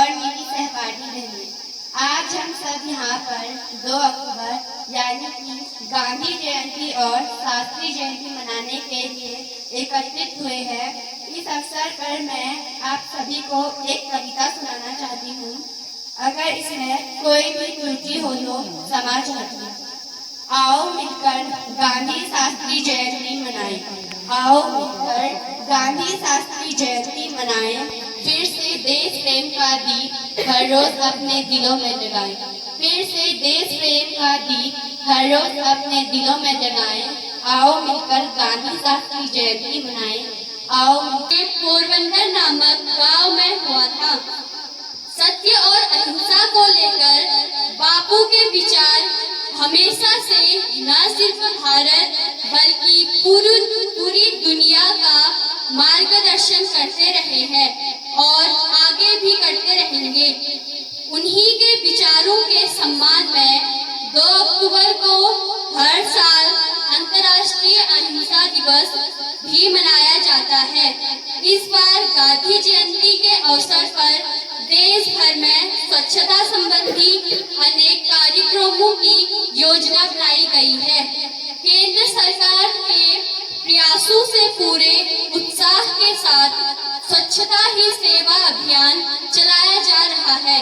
और मेरी सहपाठी बहनें, आज हम सब यहाँ पर 2 अक्टूबर यानी कि गांधी जयंती और शास्त्री जयंती मनाने के लिए एकत्रित हुए हैं। इस अवसर पर मैं आप सभी को एक कविता सुनाना चाहती हूँ। अगर इसमें कोई भी त्रुटि हो तो क्षमा चाहती हूँ। आओ मिलकर गांधी शास्त्री जयंती मनाएं। आओ मिलकर गांधी शास्त्री जयंती मनाएं। फिर से देश प्रेम का दीप हर रोज अपने दिलों में जगाएं। फिर से देश प्रेम का दीप हर रोज अपने दिलों में जगाएं। आओ मिलकर गांधी शास्त्री जयंती मनाएं। आओ मिलकर पोरबंदर नामक गांव में हुआ था। सत्य और अहिंसा को लेकर बापू के विचार हमेशा से न सिर्फ भारत बल्कि पूरी दुनिया का मार्गदर्शन करते रहे हैं और आगे भी करते रहेंगे। उन्हीं के विचारों के सम्मान में 2 अक्टूबर को हर साल अंतर्राष्ट्रीय अहिंसा दिवस भी मनाया जाता है। इस बार गांधी जयंती के अवसर पर देश भर में स्वच्छता संबंधी अनेक कार्यक्रमों की योजना बनाई गई है। केंद्र सरकार के प्रयासों से पूरे उत्साह के साथ स्वच्छता ही सेवा अभियान चलाया जा रहा है।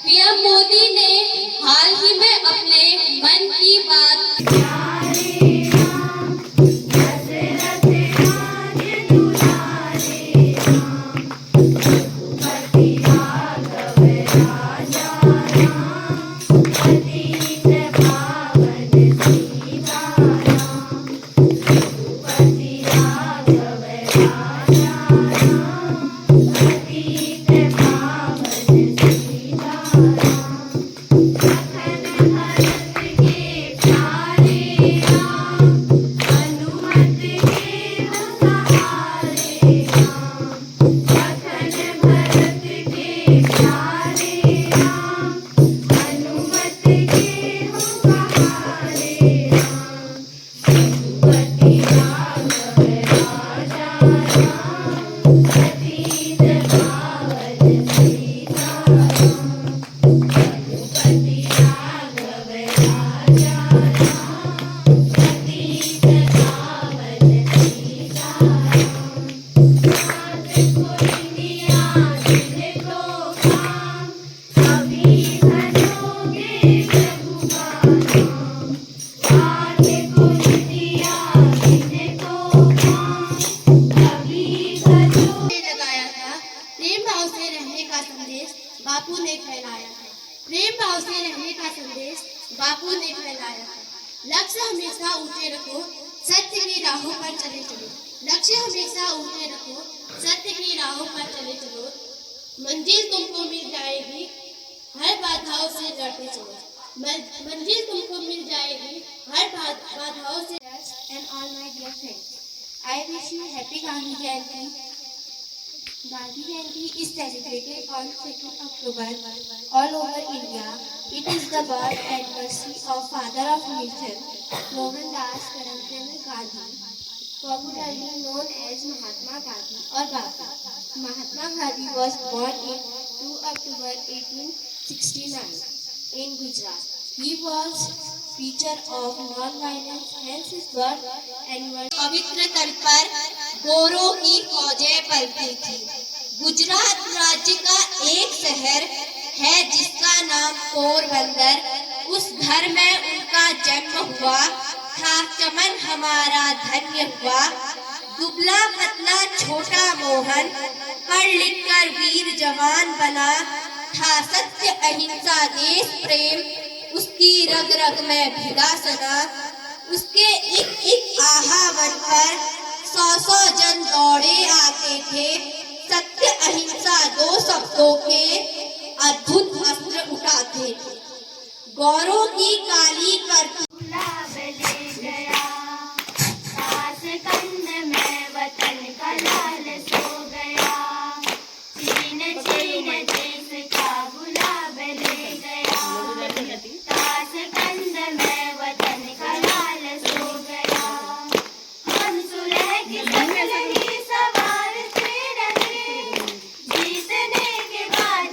पीएम मोदी ने हाल ही में अपने मन की बात बापू ने फैलाया है। प्रेम भाव से रहने का संदेश बापू ने फैलाया है। लक्ष्य हमेशा ऊंचे रखो, सत्य की राहों पर चले चलो। लक्ष्य हमेशा ऊंचे रखो, सत्य की राहों पर चले चलो। मंजिल तुमको मिल जाएगी, हर बाधाओं से लड़ते चलो। मंजिल तुमको मिल जाएगी, हर बाधाओं से। And all my dear friends, I wish you happy Gandhi Jayanti. Gandhi Jayanti is celebrated on 2nd October all over India. It is the birth anniversary of father of nation, Mohandas Karamchand Gandhi, popularly known as Mahatma Gandhi or Baba. Mahatma Gandhi was born in 2 October 1869 in Gujarat. He was preacher of non-violence, hence his birth anniversary. पवित्र तल पर गोरों की फौजें पलती थी। गुजरात राज्य का एक शहर है जिसका नाम पोरबंदर। उस घर में उनका जन्म हुआ था। चमन हमारा धन्य हुआ। दुबला पतला छोटा मोहन पढ़ लिख कर वीर जवान बना था। सत्य अहिंसा देश प्रेम उसकी रग रग में भिगा सना। उसके एक आह्वान पर 100 जन दौड़े आते थे। सत्य अहिंसा 2 शब्दों के अद्भुत अस्त्र उठाते थे। गौरों की काली करतूत जीतने के बाद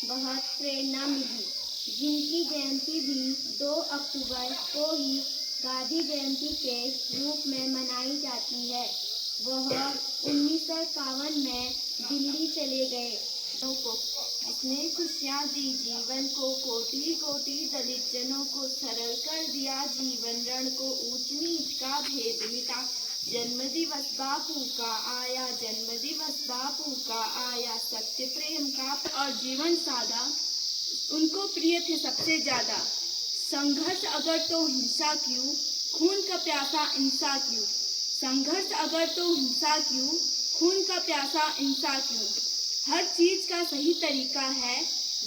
बहुत प्रेरणा मिली, जिनकी जयंती भी 2 अक्टूबर को ही गांधी जयंती के रूप में मनाई जाती है। वह 1951 में दिल्ली चले गए को इसने खुशियाँ दी जीवन को, कोटि कोटि दलित जनों को सरल कर दिया जीवन, रण को ऊंच नीच का भेद मिटा, जन्मदिवस बापू का आया, जन्मदिवस बापू का आया, सत्य प्रेम का और जीवन सादा उनको प्रिय थे सबसे ज्यादा। संघर्ष अगर तो हिंसा क्यों, खून का प्यासा इंसा क्यों, संघर्ष अगर तो हिंसा क्यों, खून का प्यासा इंसा क्यों, हर चीज का सही तरीका है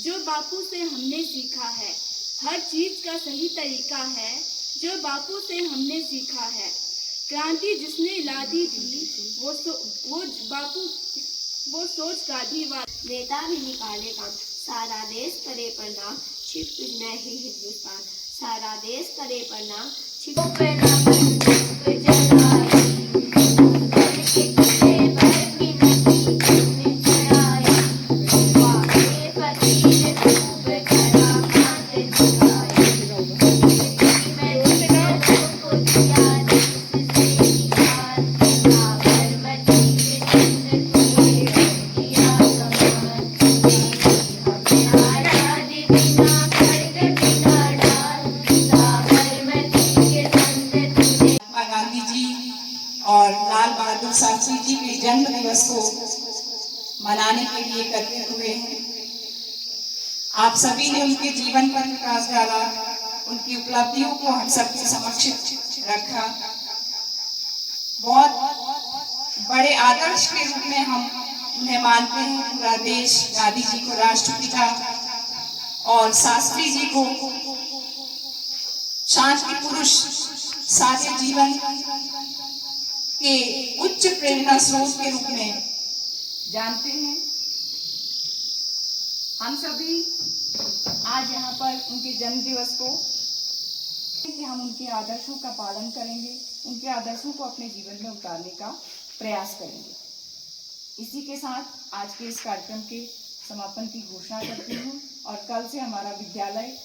जो बापू से हमने सीखा है, हर चीज का सही तरीका है जो बापू से हमने सीखा है। क्रांति जिसने ला दी थी वो बापू वो सोच गांधीवाद, नेता भी निकाले काम, सारा देश करे प्रणाम, छिप नहीं हिंदुस्तान, सारा देश करे प्रणाम, छिप और लाल बहादुर शास्त्री जी के जन्म दिवस को मनाने के लिए एकत्रित हुए हैं। आप सभी ने उनके जीवन पर प्रकाश डाला, उनकी उपलब्धियों को हम सबके समक्ष रखा। बहुत बड़े आदर्श के रूप में हम उन्हें मानते हैं। पूरा देश गांधी जी को राष्ट्रपिता और शास्त्री जी को शांति पुरुष, सारे जीवन के उच्च प्रेरणा स्रोत के रूप में जानते हैं। हम सभी आज यहाँ पर उनके जन्म दिवस को कि हम उनके आदर्शों का पालन करेंगे, उनके आदर्शों को अपने जीवन में उतारने का प्रयास करेंगे। इसी के साथ आज के इस कार्यक्रम के समापन की घोषणा करती हूँ और कल से हमारा विद्यालय